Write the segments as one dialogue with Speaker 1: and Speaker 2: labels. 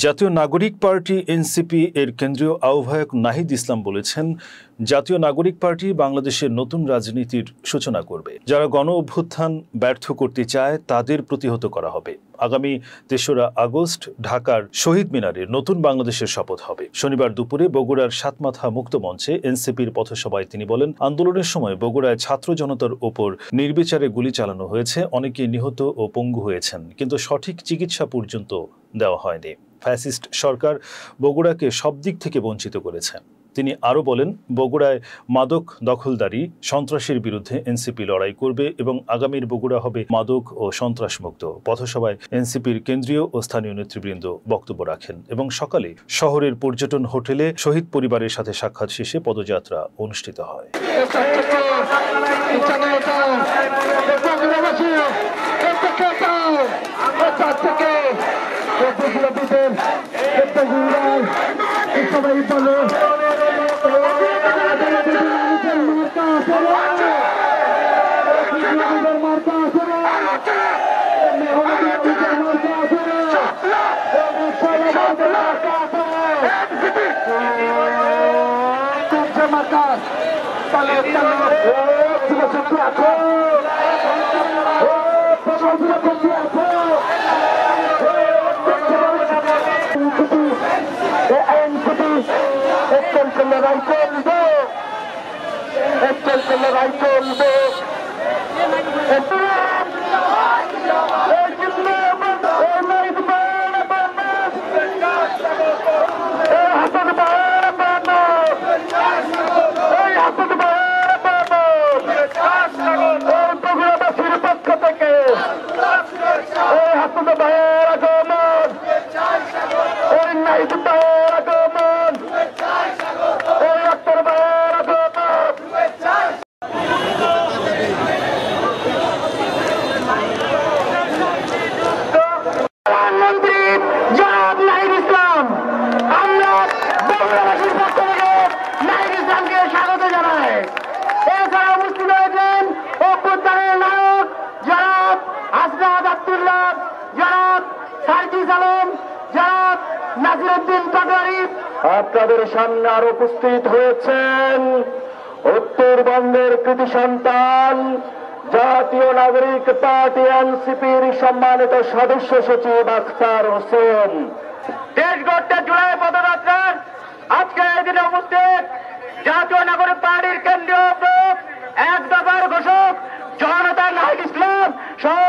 Speaker 1: জাতীয় নাগরিক party NCP এর কেন্দ্রীয় আহ্বায়ক নাহিদ ইসলাম বলেছেন, জাতীয় নাগরিক পার্টি বাংলাদেশের নতুন রাজনীতির সূচনা করবে। যারা গণ অভ্যুত্থান ব্যর্থ করতে চায় তাদের প্রতিহত করা হবে। আগামী ৩রা আগস্ট ঢাকার শহীদ মিনারে নতুন বাংলাদেশের শপথ হবে। শনিবার দুপুরে বগুড়ার সাতমাথা মুক্ত মঞ্চে এনসিপির পথসভায় তিনি বলেন, আন্দোলনের সময় বগুড়ায় ছাত্র জনতার ওপর নির্বিচারে গুলি চালানো হয়েছে, অনেকে নিহত ও পঙ্গু হয়েছেন, কিন্তু সঠিক চিকিৎসা পর্যন্ত দেওয়া হয়নি। ফ্যাসিস্ট সরকার বগুড়াকে সব দিক থেকে বঞ্চিত করেছে। তিনি আরও বলেন, বগুড়ায় মাদক দখলদারি সন্ত্রাসের বিরুদ্ধে এনসিপি লড়াই করবে এবং আগামীর বগুড়া হবে মাদক ও সন্ত্রাসমুক্ত। পথসভায় এনসিপির কেন্দ্রীয় ও স্থানীয় নেতৃবৃন্দ বক্তব্য রাখেন এবং সকালে শহরের পর্যটন হোটেলে শহীদ পরিবারের সাথে সাক্ষাৎ শেষে পদযাত্রা অনুষ্ঠিত হয়।
Speaker 2: আপনাদের সামনে আরো উপস্থিত হয়েছেন উত্তরবঙ্গের কৃতি সন্তান জাতীয় নাগরিক পার্টি এনসিপির সম্মানিত সদস্য সচিব আখতার হোসেন। দেশ গড়তে জুলাই পদযাত্রার আজকে এই দিনে উপস্থিত জাতীয় নাগরিক পার্টির কেন্দ্রীয় এক দফার ঘোষক জনতা নাহিদ ইসলাম সহ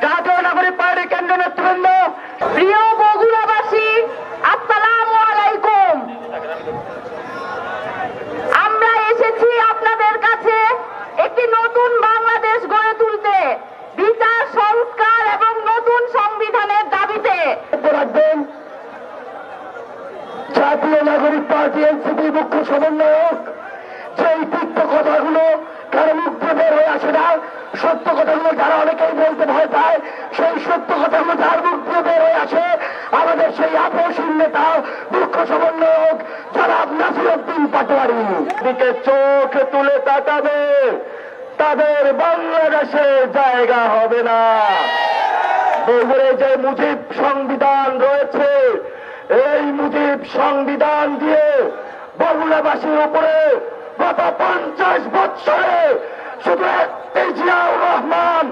Speaker 2: জাতীয় নাগরিক পার্টির কেন্দ্রীয় নেতৃবৃন্দ।
Speaker 3: প্রিয় বগুড়াবাসী, আসসালামু আলাইকুম। আমরা এসেছি আপনাদের কাছে একটি নতুন বাংলাদেশ গড়ে তুলতে, বিচার সংস্কার এবং নতুন সংবিধানের দাবিতে।
Speaker 2: জাতীয় নাগরিক পার্টি এনসিপি মুখ্য সমন্বয়ক যেই তিক্ত কথাগুলো কারো মুখ দিয়ে বের হয়ে আসে না, সত্য কথাগুলো যারা অনেকেই বলতে ভয় পায়, সেই সত্য কথাগুলো যার মুখ দিয়ে বের হয়ে আসে আমাদের সেই আপসীন নেতা মুখ্য সমন্বয়ক জনাব নাসিরউদ্দিন পাটোয়ারি দিকে চোখ তুলে তাকাবে, তাদের বাংলাদেশে জায়গা হবে না। বগুড়ায় যে মুজিব সংবিধান রয়েছে, এই মুজিব সংবিধান দিয়ে বগুড়াবাসীর উপরে গত 50 বৎসরে শুধু একটি জিয়াউর রহমান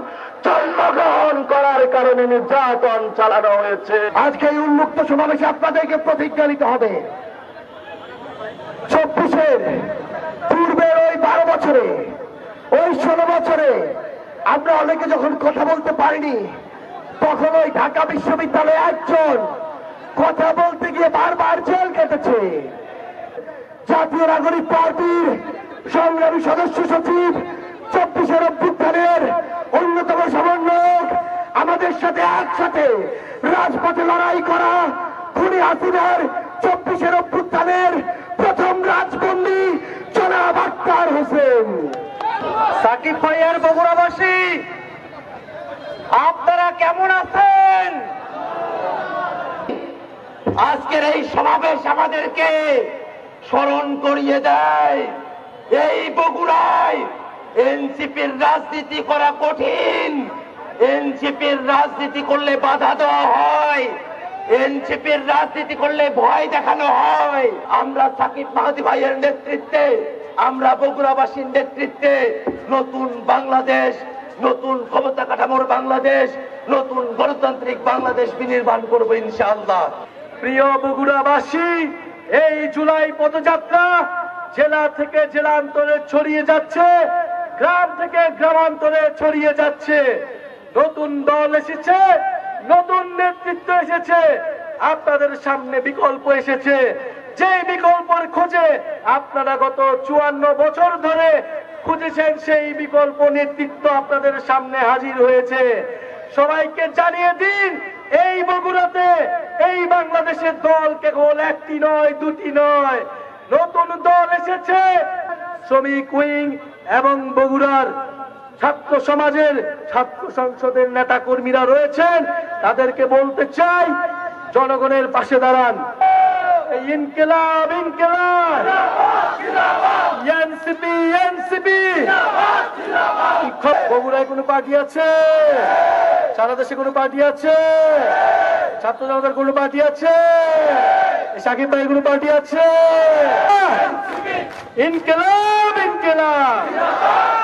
Speaker 2: জন্মগ্রহণ করার কারণে নির্যাতন চালানো হয়েছে। আজকে এই উন্মুক্ত সমাবেশে আপনাদেরকে প্রতিজ্ঞা নিতে হবে, 24-এর পূর্বের ওই 12 বছরে, ওই 16 বছরে আমরা অনেকে যখন কথা বলতে পারিনি, তখন ওই ঢাকা বিশ্ববিদ্যালয়ে একজন কথা বলতে গিয়ে বারবার জেল কেটেছে। জাতীয় নাগরিক পার্টির সংগ্রামী সদস্য সচিব, 24-এর অভ্যুত্থানের অন্যতম সমন্বয়ক, আমাদের সাথে একসাথে রাজপথে লড়াই করা খুনি হাসিনার 24-এর অভ্যুত্থানের প্রথম রাজবন্দী জনাব আখতার হোসেন। সাকিব ভাইয়ার বগুড়াবাসী, আপনারা কেমন আছেন? আজকের এই সমাবেশ আমাদেরকে স্মরণ করিয়ে দেয়, এই বগুড়ায় এনসিপির রাজনীতি করা কঠিন, এনসিপির রাজনীতি করলে বাধা দেওয়া হয়, এনসিপির রাজনীতি করলে ভয় দেখানো হয়। আমরা সাকিব মাহাদি ভাইয়ের নেতৃত্বে, আমরা বগুড়াবাসীর নেতৃত্বে নতুন বাংলাদেশ, নতুন ক্ষমতা কাঠামোর বাংলাদেশ, নতুন গণতান্ত্রিক বাংলাদেশ বিনির্মাণ করবো ইনশাআল্লাহ। প্রিয় বগুড়াবাসী, এই জুলাই পদযাত্রা জেলা থেকে জেলান্তরে ছড়িয়ে যাচ্ছে, গ্রাম থেকে গ্রামান্তরে ছড়িয়ে যাচ্ছে। নতুন দল এসেছে, নতুন নেতৃত্ব এসেছে, আপনাদের সামনে বিকল্প এসেছে। যে বিকল্পের খোঁজে আপনারা গত 54 বছর ধরে খুঁজেছেন, সেই বিকল্প নেতৃত্ব আপনাদের সামনে হাজির হয়েছে। সবাইকে জানিয়ে দিন, এই বগুড়াতে, এই বাংলাদেশের দল কেবল একটি নয়, দুটি নয়, নতুন দল এসেছে। শ্রমিক উইং এবং বগুড়ার ছাত্র সমাজের, ছাত্র সংসদের নেতা কর্মীরা রয়েছেন, তাদেরকে বলতে চাই, জনগণের পাশে দাঁড়ান। ইনকিলাব, ইনকিলাব, এনসিপি, এনসিপি। বগুড়ায় কোনো পার্টি আছে? সারা দেশে কোনো পার্টি আছে? ছাত্র জনতার কোনো পার্টি আছে? সাকিব ভাইয়ের কোনো পার্টি আছে? ইনকিলাব, ইনকিলাব।